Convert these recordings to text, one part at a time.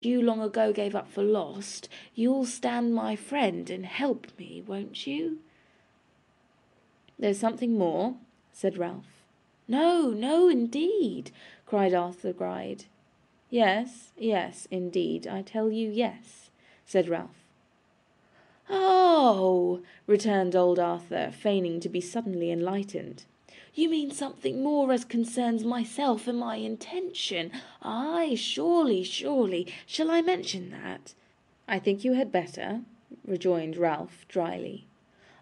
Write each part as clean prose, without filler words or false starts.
you long ago gave up for lost, you'll stand my friend and help me, won't you?" "There's something more?" said Ralph. "No, no, indeed," cried Arthur Gride. "Yes, yes, indeed, I tell you yes," said Ralph. "Oh!" returned old Arthur, feigning to be suddenly enlightened. "You mean something more as concerns myself and my intention. Aye, surely, surely. Shall I mention that?" "I think you had better," rejoined Ralph dryly.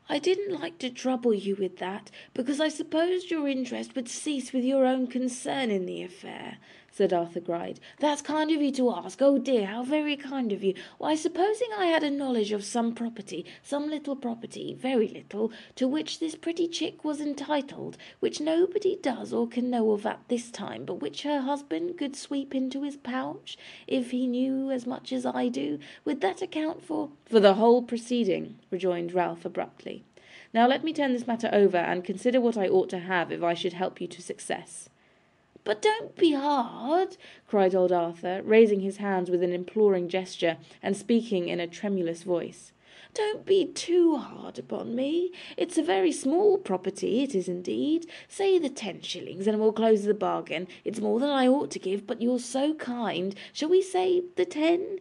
"I didn't like to trouble you with that, because I supposed your interest would cease with your own concern in the affair," said Arthur Gride. "That's kind of you to ask. Oh dear, how very kind of you. Why, supposing I had a knowledge of some property, some little property, very little, to which this pretty chick was entitled, which nobody does or can know of at this time, but which her husband could sweep into his pouch, if he knew as much as I do, would that account for—" "For the whole proceeding," rejoined Ralph abruptly. "Now let me turn this matter over, and consider what I ought to have if I should help you to success." "But don't be hard," cried old Arthur, raising his hands with an imploring gesture, and speaking in a tremulous voice. "Don't be too hard upon me. It's a very small property, it is indeed. Say the 10 shillings, and we'll close the bargain. It's more than I ought to give, but you're so kind. Shall we say the 10?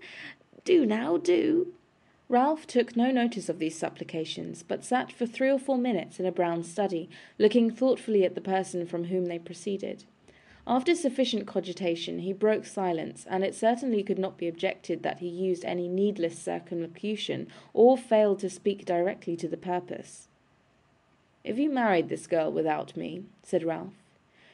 Do now, do." Ralph took no notice of these supplications, but sat for 3 or 4 minutes in a brown study, looking thoughtfully at the person from whom they proceeded. After sufficient cogitation he broke silence, and it certainly could not be objected that he used any needless circumlocution, or failed to speak directly to the purpose. "If you married this girl without me," said Ralph,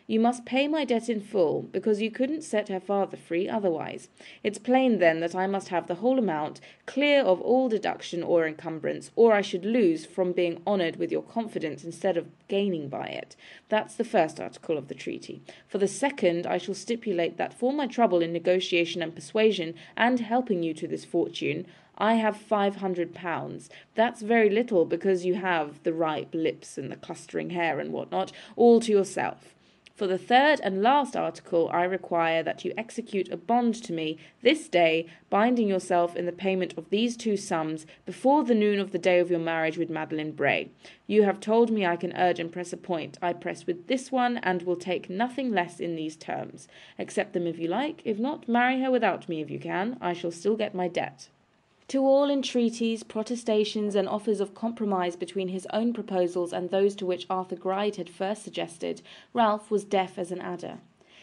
"you must pay my debt in full, because you couldn't set her father free otherwise. It's plain then that I must have the whole amount, clear of all deduction or encumbrance, or I should lose from being honoured with your confidence instead of gaining by it. That's the first article of the treaty. For the second, I shall stipulate that for my trouble in negotiation and persuasion, and helping you to this fortune, I have £500. That's very little, because you have the ripe lips and the clustering hair and what not, all to yourself. For the third and last article, I require that you execute a bond to me this day, binding yourself in the payment of these 2 sums before the noon of the day of your marriage with Madeline Bray. You have told me I can urge and press a point. I press with this one, and will take nothing less in these terms. Accept them if you like. If not, marry her without me if you can. I shall still get my debt." To all entreaties, protestations, and offers of compromise between his own proposals and those to which Arthur Gride had first suggested, Ralph was deaf as an adder.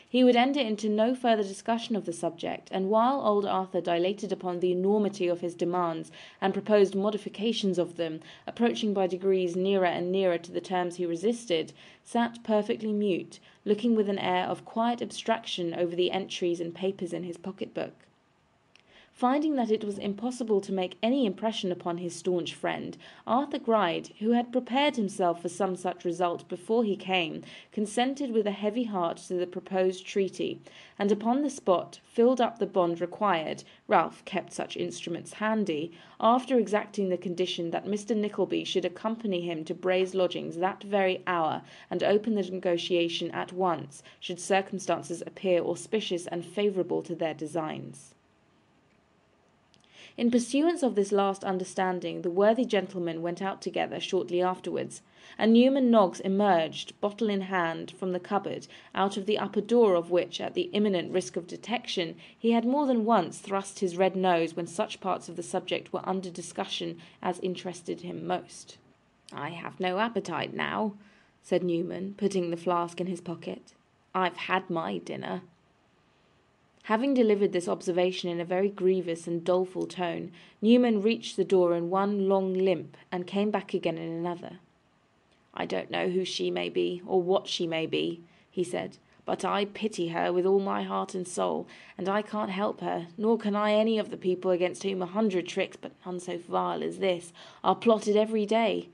He would enter into no further discussion of the subject, and while old Arthur dilated upon the enormity of his demands, and proposed modifications of them, approaching by degrees nearer and nearer to the terms he resisted, sat perfectly mute, looking with an air of quiet abstraction over the entries and papers in his pocket-book. Finding that it was impossible to make any impression upon his staunch friend, Arthur Gride, who had prepared himself for some such result before he came, consented with a heavy heart to the proposed treaty, and upon the spot filled up the bond required. Ralph kept such instruments handy, after exacting the condition that Mr. Nickleby should accompany him to Bray's lodgings that very hour, and open the negotiation at once, should circumstances appear auspicious and favourable to their designs. In pursuance of this last understanding, the worthy gentlemen went out together shortly afterwards, and Newman Noggs emerged, bottle in hand, from the cupboard, out of the upper door of which, at the imminent risk of detection, he had more than once thrust his red nose when such parts of the subject were under discussion as interested him most. "I have no appetite now," said Newman, putting the flask in his pocket. "I've had my dinner." Having delivered this observation in a very grievous and doleful tone, Newman reached the door in one long limp, and came back again in another. "I don't know who she may be, or what she may be," he said, "but I pity her with all my heart and soul, and I can't help her, nor can I any of the people against whom 100 tricks, but none so vile as this, are plotted every day.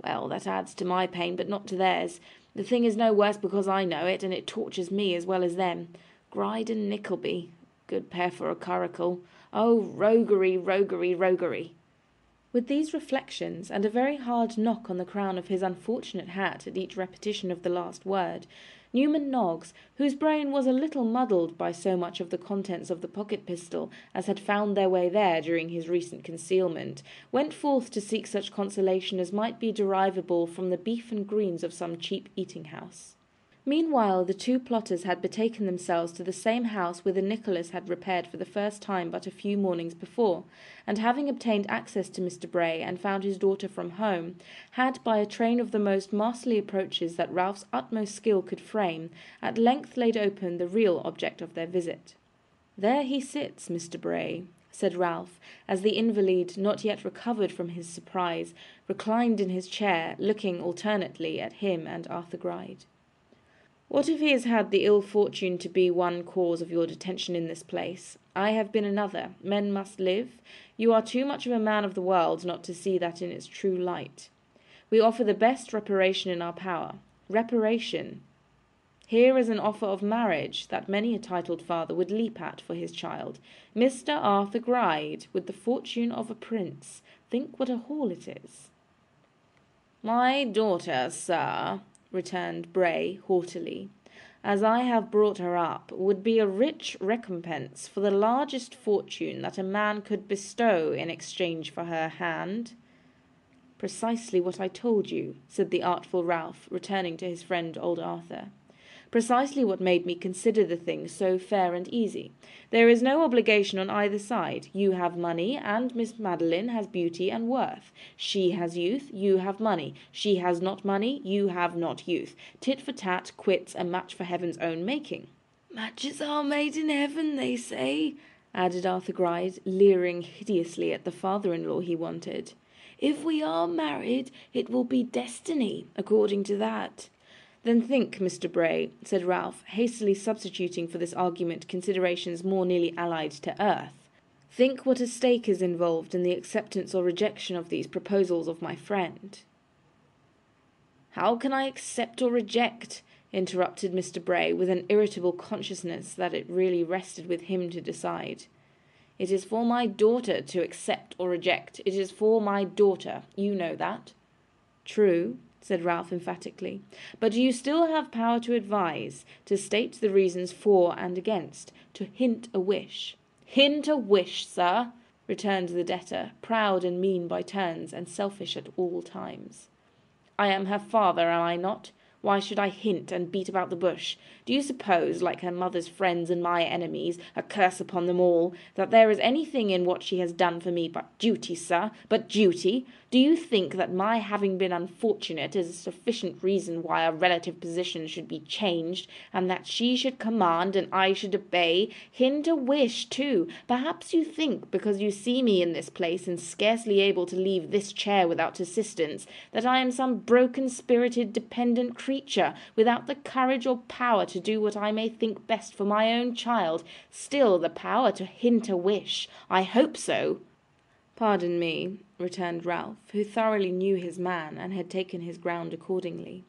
Well, that adds to my pain, but not to theirs. The thing is no worse because I know it, and it tortures me as well as them. Gride and Nickleby, good pair for a curricle. Oh, roguery, roguery, roguery." With these reflections, and a very hard knock on the crown of his unfortunate hat at each repetition of the last word, Newman Noggs, whose brain was a little muddled by so much of the contents of the pocket pistol as had found their way there during his recent concealment, went forth to seek such consolation as might be derivable from the beef and greens of some cheap eating-house. Meanwhile, the two plotters had betaken themselves to the same house whither Nicholas had repaired for the first time but a few mornings before, and having obtained access to Mr. Bray and found his daughter from home, had, by a train of the most masterly approaches that Ralph's utmost skill could frame, at length laid open the real object of their visit. "There he sits, Mr. Bray," said Ralph, as the invalid, not yet recovered from his surprise, reclined in his chair, looking alternately at him and Arthur Gride. "What if he has had the ill fortune to be one cause of your detention in this place? I have been another. Men must live. You are too much of a man of the world not to see that in its true light. We offer the best reparation in our power. Reparation. Here is an offer of marriage that many a titled father would leap at for his child. Mr. Arthur Gride, with the fortune of a prince. Think what a haul it is." "My daughter, sir," returned Bray haughtily, "as I have brought her up, would be a rich recompense for the largest fortune that a man could bestow in exchange for her hand." "Precisely what I told you," said the artful Ralph, returning to his friend old Arthur. "Precisely what made me consider the thing so fair and easy. There is no obligation on either side. You have money, and Miss Madeline has beauty and worth. She has youth, you have money. She has not money, you have not youth. Tit for tat, quits, a match for heaven's own making." "Matches are made in heaven, they say," added Arthur Gride, leering hideously at the father-in-law he wanted. "If we are married, it will be destiny, according to that." "Then think, Mr. Bray," said Ralph, hastily substituting for this argument considerations more nearly allied to earth. "Think what a stake is involved in the acceptance or rejection of these proposals of my friend." "How can I accept or reject?" interrupted Mr. Bray, with an irritable consciousness that it really rested with him to decide. "It is for my daughter to accept or reject. It is for my daughter. You know that." "True," said Ralph emphatically, "but you still have power to advise, to state the reasons for and against, to hint a wish." "Hint a wish, sir!" returned the debtor, proud and mean by turns, and selfish at all times. "I am her father, am I not? Why should I hint and beat about the bush? Do you suppose, like her mother's friends and my enemies, a curse upon them all, that there is anything in what she has done for me but duty, sir, but duty? Do you think that my having been unfortunate is a sufficient reason why our relative position should be changed, and that she should command and I should obey? Hint a wish, too. Perhaps you think, because you see me in this place and scarcely able to leave this chair without assistance, that I am some broken-spirited, dependent creature, without the courage or power to do what I may think best for my own child. Still the power to hint a wish. I hope so." "Pardon me," returned Ralph, who thoroughly knew his man and had taken his ground accordingly.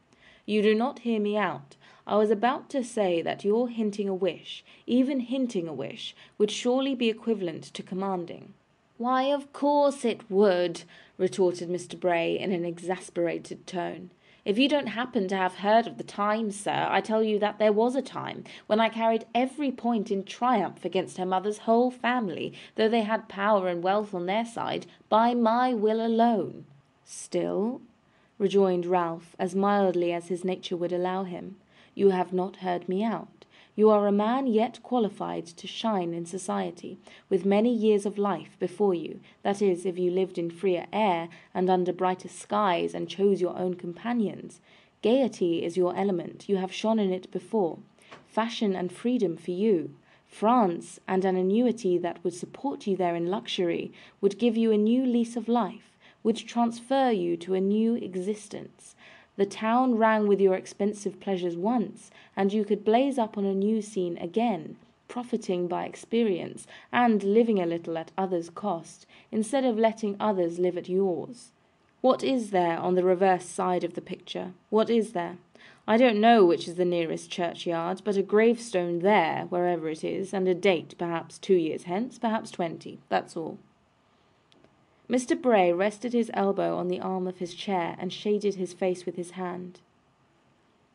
"You do not hear me out. I was about to say that your hinting a wish, even hinting a wish, would surely be equivalent to commanding." "Why, of course it would," retorted Mr. Bray in an exasperated tone. "If you don't happen to have heard of the time, sir, I tell you that there was a time when I carried every point in triumph against her mother's whole family, though they had power and wealth on their side, by my will alone." "Still," rejoined Ralph, as mildly as his nature would allow him, "you have not heard me out. You are a man yet qualified to shine in society, with many years of life before you, that is, if you lived in freer air, and under brighter skies, and chose your own companions. Gaiety is your element, you have shone in it before. Fashion and freedom for you. France, and an annuity that would support you there in luxury, would give you a new lease of life, would transfer you to a new existence. The town rang with your expensive pleasures once, and you could blaze up on a new scene again, profiting by experience, and living a little at others' cost, instead of letting others live at yours. What is there on the reverse side of the picture? What is there? I don't know which is the nearest churchyard, but a gravestone there, wherever it is, and a date, perhaps 2 years hence, perhaps 20. That's all." Mr. Bray rested his elbow on the arm of his chair and shaded his face with his hand.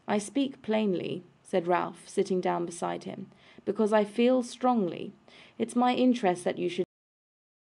"I speak plainly," said Ralph, sitting down beside him, because I feel strongly. It's my interest that you should